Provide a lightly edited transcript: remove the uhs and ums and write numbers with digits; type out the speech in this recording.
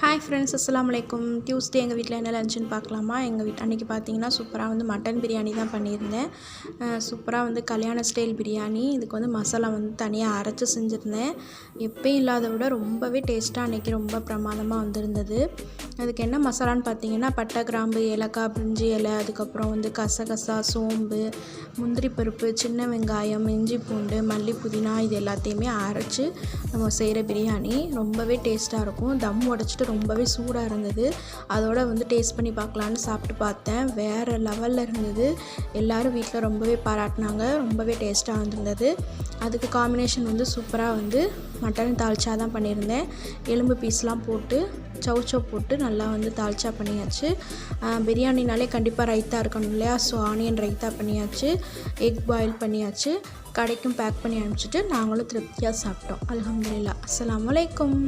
Hi friends, அஸ்ஸலாமு அலைக்கும். Tuesday எங்கள் வீட்டில் என்ன லஞ்சுன்னு பார்க்கலாமா? எங்கள் அன்றைக்கி பார்த்தீங்கன்னா சூப்பராக மட்டன் பிரியாணி தான் பண்ணியிருந்தேன். சூப்பராக கல்யாண ஸ்டைல் பிரியாணி. இதுக்கு மசாலா தனியாக அரைச்சி செஞ்சுருந்தேன். எப்பயும் இல்லாத விட ரொம்பவே டேஸ்ட்டாக அன்றைக்கி ரொம்ப பிரமாதமாக வந்திருந்தது. அதுக்கு என்ன மசாலான்னு பார்த்தீங்கன்னா பட்டை, கிராம்பு, ஏலக்காய், பிரிஞ்சி இலை, அதுக்கப்புறம் கசகசா, சோம்பு, முந்திரி பருப்பு, சின்ன வெங்காயம், இஞ்சி பூண்டு, மல்லி, புதினா இது எல்லாத்தையுமே அரைச்சி நம்ம செய்கிற பிரியாணி ரொம்பவே டேஸ்ட்டாக இருக்கும். தம் உடச்சிட்டு ரொம்பவே சூடாக இருந்தது. அதோட டேஸ்ட் பண்ணி பார்க்கலான்னு சாப்பிட்டு பார்த்தேன். வேறு லெவலில் இருந்தது. எல்லோரும் வீட்டில் ரொம்பவே பாராட்டினாங்க. ரொம்பவே டேஸ்ட்டாக வந்திருந்தது. அதுக்கு காம்பினேஷன் சூப்பராக மட்டன் தால்ச்சா தான் பண்ணியிருந்தேன். எலும்பு பீஸ்லாம் போட்டு சவுச்சோ போட்டு நல்லா தால்ச்சா பண்ணியாச்சு. பிரியாணினாலே கண்டிப்பாக ரைத்தா இருக்கணும் இல்லையா? ஸோ ஆனியன் ரைத்தா பண்ணியாச்சு. எக் பாயில் பண்ணியாச்சு. கடைக்கும் பேக் பண்ணி அனுப்பிச்சிட்டு நாங்களும் திருப்தியாக சாப்பிட்டோம். அல்ஹம்துலில்லாஹ். அஸ்ஸலாமு அலைக்கும்.